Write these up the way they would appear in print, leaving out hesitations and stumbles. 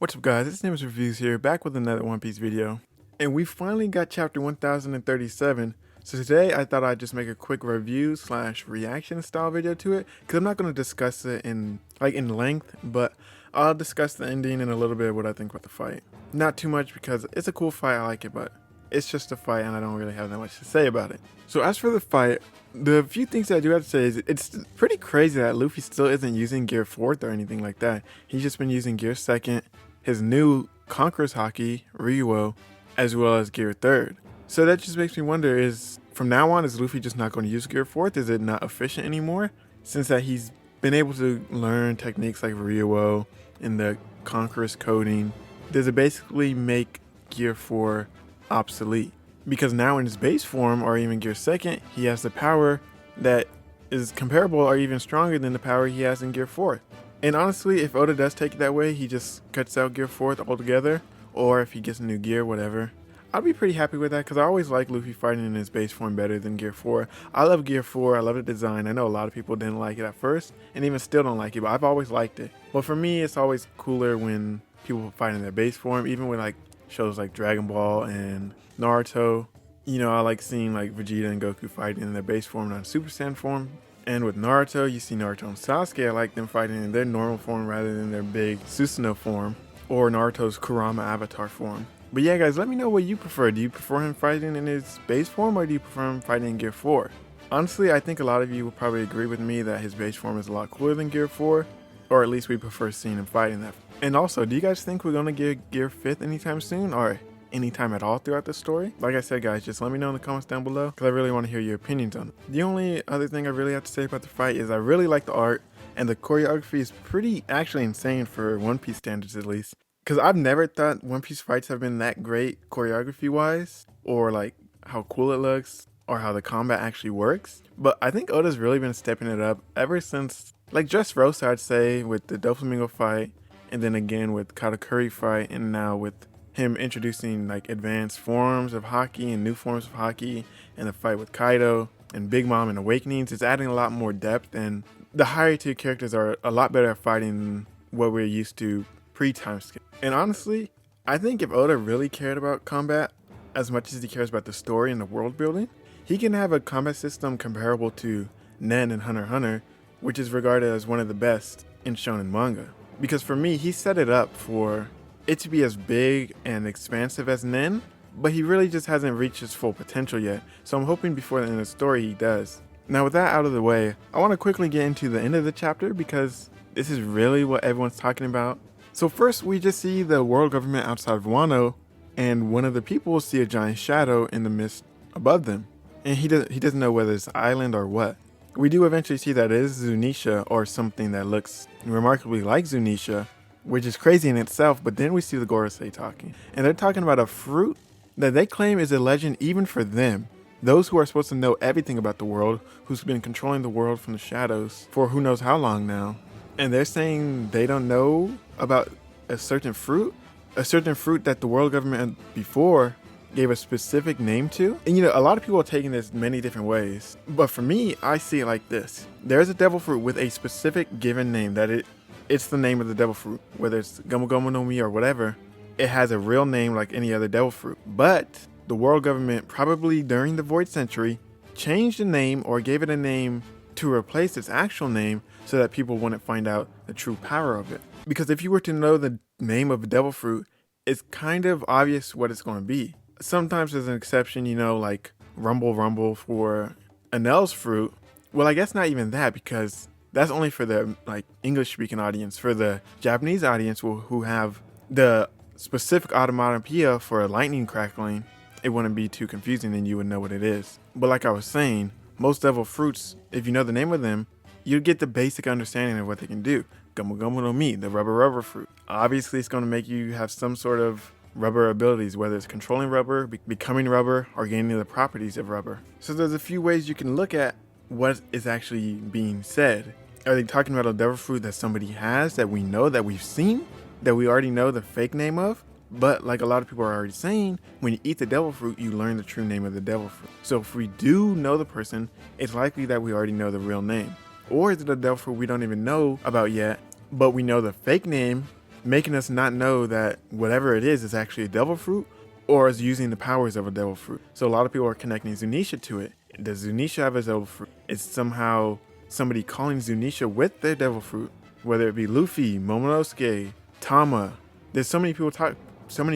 What's up guys, it's Nimbus Reviews here, back with another One Piece video. And we finally got chapter 1037, so today I thought I'd just make a quick review slash reaction style video to it, because I'm not going to discuss it in length, but I'll discuss the ending and a little bit of what I think about the fight. Not too much because it's a cool fight, I like it, but it's just a fight and I don't really have that much to say about it. So as for the fight, the few things that I do have to say is it's pretty crazy that Luffy still isn't using Gear 4th or anything like that. He's just been using Gear 2nd, his new Conqueror's Haki, Ryuo, as well as Gear 3rd. So that just makes me wonder, is from now on, is Luffy just not going to use Gear 4th? Is it not efficient anymore? Since that he's been able to learn techniques like Ryuo and the Conqueror's coding, does it basically make Gear 4 obsolete? Because now in his base form, or even Gear 2nd, he has the power that is comparable or even stronger than the power he has in Gear 4th. And honestly, if Oda does take it that way, he just cuts out Gear 4th altogether, or if he gets a new gear, whatever, I'd be pretty happy with that, because I always like Luffy fighting in his base form better than Gear 4. I love Gear 4, I love the design. I know a lot of people didn't like it at first, and even still don't like it, but I've always liked it. But for me, it's always cooler when people fight in their base form, even with like shows like Dragon Ball and Naruto. You know, I like seeing like Vegeta and Goku fighting in their base form, not Super Saiyan form. And with Naruto, you see Naruto and Sasuke, I like them fighting in their normal form rather than their big Susanoo form, or Naruto's Kurama avatar form. But yeah guys, let me know what you prefer. Do you prefer him fighting in his base form, or do you prefer him fighting in Gear 4? Honestly, I think a lot of you will probably agree with me that his base form is a lot cooler than Gear 4, or at least we prefer seeing him fighting that. And also, do you guys think we're going to get Gear 5th anytime soon, or anytime at all throughout the story? Like I said guys, just let me know in the comments down below, because I really want to hear your opinions on it. The only other thing I really have to say about the fight is I really like the art, and the choreography is pretty actually insane for One Piece standards at least. Because I've never thought One Piece fights have been that great choreography wise, or like how cool it looks, or how the combat actually works. But I think Oda's really been stepping it up ever since like Dressrosa, I'd say, with the Doflamingo fight, and then again with Katakuri fight, and now with him introducing like advanced forms of Haki and new forms of Haki, and the fight with Kaido and Big Mom and Awakenings. It's adding a lot more depth, and the higher tier characters are a lot better at fighting than what we're used to pre-time skip. And honestly, I think if Oda really cared about combat as much as he cares about the story and the world building, he can have a combat system comparable to Nen and Hunter x Hunter, which is regarded as one of the best in shonen manga. Because for me, he set it up for it to be as big and expansive as Nen, but he really just hasn't reached his full potential yet, so I'm hoping before the end of the story he does. Now with that out of the way, I want to quickly get into the end of the chapter, because this is really what everyone's talking about. So first we just see the world government outside of Wano, and one of the people see a giant shadow in the mist above them, and he doesn't know whether it's an island or what. We do eventually see that it is Zunisha, or something that looks remarkably like Zunisha, which is crazy in itself. But then we see the Gorosei talking, and they're talking about a fruit that they claim is a legend even for them, those who are supposed to know everything about the world, who's been controlling the world from the shadows for who knows how long now. And they're saying they don't know about a certain fruit that the world government before gave a specific name to. And you know, a lot of people are taking this many different ways, but for me, I see it like this. There's a devil fruit with a specific given name that it's the name of the devil fruit, whether it's Gomu Gomu no Mi or whatever. It has a real name like any other devil fruit, but the world government, probably during the Void Century, changed the name or gave it a name to replace its actual name, so that people wouldn't find out the true power of it. Because if you were to know the name of a devil fruit, it's kind of obvious what it's going to be. Sometimes there's an exception, you know, like Rumble Rumble for Anel's fruit. Well, I guess not even that, because that's only for the like English speaking audience. For the Japanese audience who have the specific automatopoeia for lightning crackling, it wouldn't be too confusing and you would know what it is. But like I was saying, most devil fruits, if you know the name of them, you get the basic understanding of what they can do. Gomu Gomu no Mi, the rubber fruit. Obviously, it's going to make you have some sort of rubber abilities, whether it's controlling rubber, becoming rubber, or gaining the properties of rubber. So there's a few ways you can look at what is actually being said. Are they talking about a devil fruit that somebody has, that we know, that we've seen, that we already know the fake name of? But like a lot of people are already saying, when you eat the devil fruit, you learn the true name of the devil fruit. So if we do know the person, it's likely that we already know the real name. Or is it a devil fruit we don't even know about yet, but we know the fake name, making us not know that whatever it is actually a devil fruit or is using the powers of a devil fruit. So a lot of people are connecting Zunisha to it. Does Zunisha have a devil fruit? It's somehow somebody calling Zunisha with their devil fruit, whether it be Luffy, Momonosuke, Tama. There's so many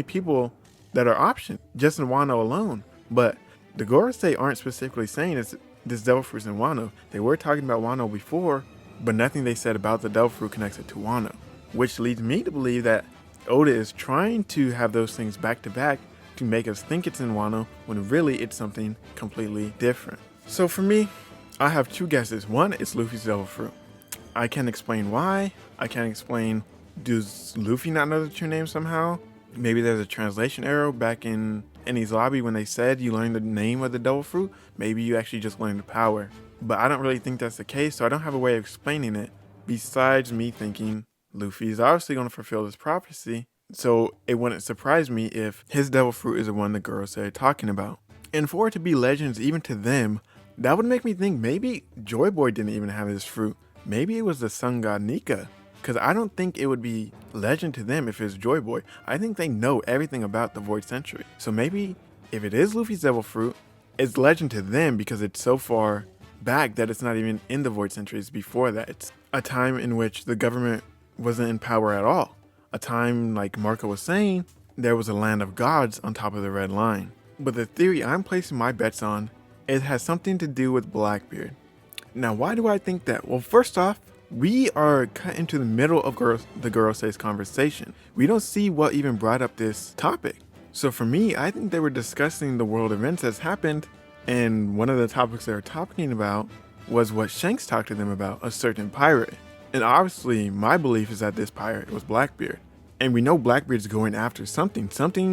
people that are options just in Wano alone. But the Gorosei aren't specifically saying this devil fruit's in Wano. They were talking about Wano before, but nothing they said about the devil fruit connects it to Wano, which leads me to believe that Oda is trying to have those things back to back to make us think it's in Wano when really it's something completely different. So for me, I have two guesses. One is Luffy's devil fruit. I can't explain why. I can't explain, does Luffy not know the true name somehow? Maybe there's a translation error back in Enies Lobby when they said you learned the name of the devil fruit. Maybe you actually just learned the power. But I don't really think that's the case, so I don't have a way of explaining it besides me thinking Luffy is obviously going to fulfill this prophecy. So it wouldn't surprise me if his devil fruit is the one the girls are talking about. And for it to be legends even to them, that would make me think maybe Joy Boy didn't even have his fruit. Maybe it was the sun god Nika. Because I don't think it would be legend to them if it's Joy Boy. I think they know everything about the Void Century. So maybe if it is Luffy's devil fruit, it's legend to them because it's so far back that it's not even in the Void Century. It's before that. It's a time in which the government wasn't in power at all. A time, like Marco was saying, there was a land of gods on top of the red line. But the theory I'm placing my bets on, it has something to do with Blackbeard. Now, why do I think that? Well, first off, we are cut into the middle of the Gorosei's conversation. We don't see what even brought up this topic. So for me, I think they were discussing the world events that's happened, and one of the topics they were talking about was what Shanks talked to them about, a certain pirate. And obviously, my belief is that this pirate was Blackbeard. And we know Blackbeard's going after something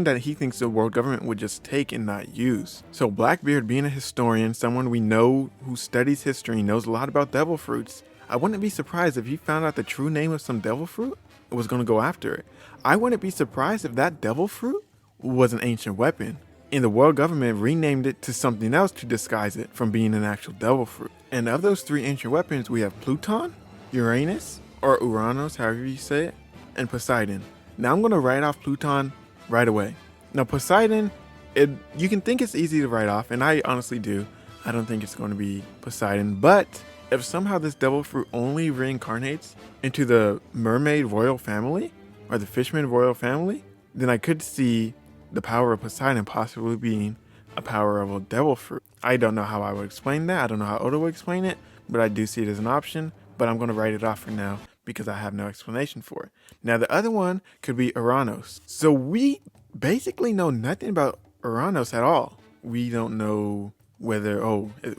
that he thinks the world government would just take and not use. So Blackbeard, being a historian, someone we know who studies history, knows a lot about devil fruits, I wouldn't be surprised if he found out the true name of some devil fruit and was going to go after it. I wouldn't be surprised if that devil fruit was an ancient weapon, and the world government renamed it to something else to disguise it from being an actual devil fruit. And of those three ancient weapons, we have Pluton, Uranus, or Uranos, however you say it, and Poseidon. Now I'm going to write off Pluton right away. Now Poseidon, you can think it's easy to write off, and I honestly do. I don't think it's going to be Poseidon, but if somehow this devil fruit only reincarnates into the mermaid royal family, or the fishman royal family, then I could see the power of Poseidon possibly being a power of a devil fruit. I don't know how I would explain that. I don't know how Oda would explain it, but I do see it as an option, but I'm going to write it off for now because I have no explanation for it. Now the other one could be Uranos. So we basically know nothing about Uranos at all. We don't know whether,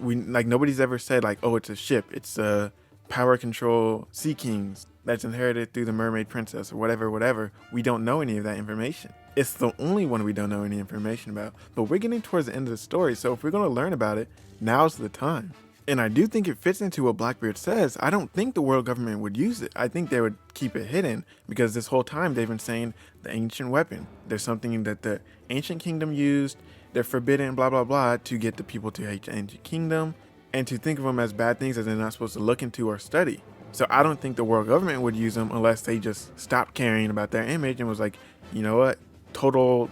nobody's ever said like, oh, it's a ship. It's a power control Sea Kings that's inherited through the mermaid princess or whatever. We don't know any of that information. It's the only one we don't know any information about, but we're getting towards the end of the story. So if we're going to learn about it, now's the time. And I do think it fits into what Blackbeard says. I don't think the world government would use it. I think they would keep it hidden because this whole time they've been saying the ancient weapon. There's something that the ancient kingdom used. They're forbidden, blah, blah, blah, to get the people to hate the ancient kingdom and to think of them as bad things that they're not supposed to look into or study. So I don't think the world government would use them unless they just stopped caring about their image and was like, you know what, total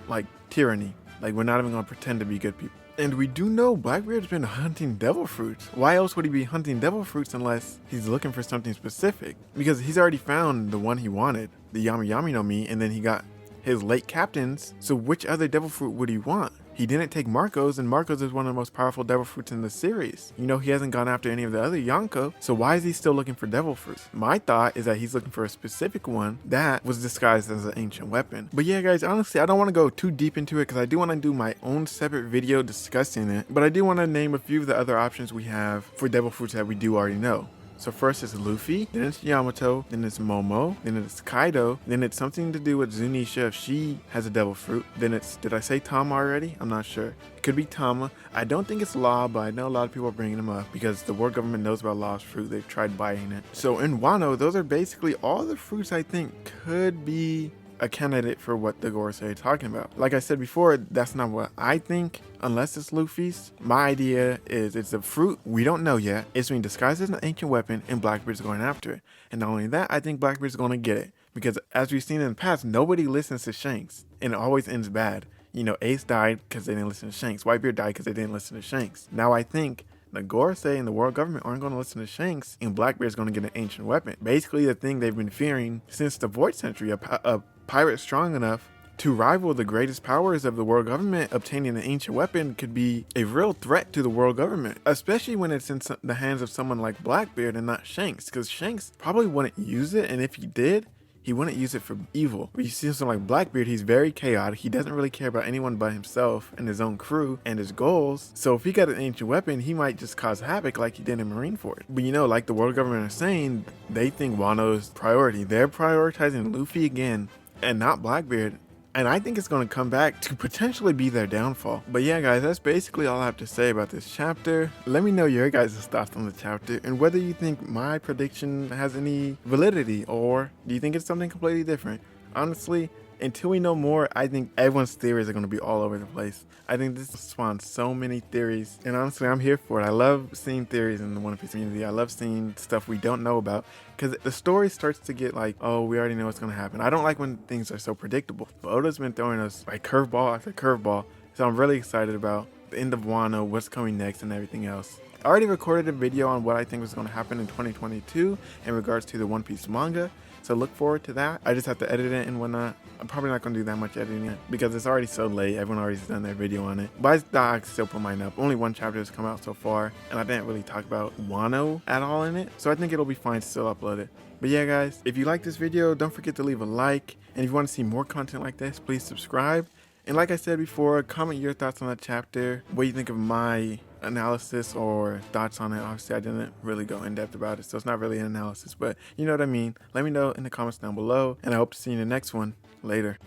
tyranny. We're not even going to pretend to be good people. And we do know Blackbeard's been hunting devil fruits. Why else would he be hunting devil fruits unless he's looking for something specific? Because he's already found the one he wanted, the Yami Yami no Mi, and then he got his late captains. So which other devil fruit would he want? He didn't take Marco's, and Marco's is one of the most powerful devil fruits in the series. You know, he hasn't gone after any of the other Yonko, so why is he still looking for devil fruits? My thought is that he's looking for a specific one that was disguised as an ancient weapon. But yeah, guys, honestly, I don't want to go too deep into it because I do want to do my own separate video discussing it, but I do want to name a few of the other options we have for devil fruits that we do already know. So first it's Luffy, then it's Yamato, then it's Momo, then it's Kaido, then it's something to do with Zunisha if she has a devil fruit. Then it's, did I say Tama already? I'm not sure. It could be Tama. I don't think it's Law, but I know a lot of people are bringing him up because the world government knows about Law's fruit. They've tried buying it. So in Wano, those are basically all the fruits I think could be a candidate for what the Gorosei are talking about. Like I said before, that's not what I think, unless it's Luffy's. My idea is it's a fruit we don't know yet. It's being disguised as an ancient weapon and Blackbeard's going after it. And not only that, I think Blackbeard's going to get it because as we've seen in the past, nobody listens to Shanks, and it always ends bad. You know, Ace died because they didn't listen to Shanks. Whitebeard died because they didn't listen to Shanks. Now I think the Gorosei and the world government aren't going to listen to Shanks, and Blackbeard's going to get an ancient weapon. Basically, the thing they've been fearing since the Void Century, a pirate strong enough to rival the greatest powers of the world government obtaining an ancient weapon could be a real threat to the world government, especially when it's in the hands of someone like Blackbeard and not Shanks, because Shanks probably wouldn't use it, and if he did, he wouldn't use it for evil. But you see someone like Blackbeard, he's very chaotic. He doesn't really care about anyone but himself and his own crew and his goals. So if he got an ancient weapon, he might just cause havoc like he did in Marineford. But you know, like the world government are saying, they think Wano's priority. They're prioritizing Luffy again and not Blackbeard. And I think it's going to come back to potentially be their downfall. But yeah, guys, that's basically all I have to say about this chapter. Let me know your guys' thoughts on the chapter and whether you think my prediction has any validity or do you think it's something completely different. Honestly, until we know more, I think everyone's theories are going to be all over the place. I think this spawns so many theories, and honestly, I'm here for it. I love seeing theories in the One Piece community. I love seeing stuff we don't know about, because the story starts to get like, oh, we already know what's going to happen. I don't like when things are so predictable, but Oda's been throwing us like curveball after curveball, so I'm really excited about the end of Wano, what's coming next, and everything else. I already recorded a video on what I think was going to happen in 2022 in regards to the One Piece manga, so look forward to that. I just have to edit it and whatnot. I'm probably not going to do that much editing it because it's already so late. Everyone already done their video on it. But I thought I could still put mine up. Only one chapter has come out so far, and I didn't really talk about Wano at all in it, so I think it'll be fine to still upload it. But yeah, guys, if you like this video, don't forget to leave a like, and if you want to see more content like this, please subscribe. And like I said before, comment your thoughts on that chapter, what you think of my analysis or thoughts on it. Obviously, I didn't really go in depth about it, so it's not really an analysis, but you know what I mean. Let me know in the comments down below, and I hope to see you in the next one. Later.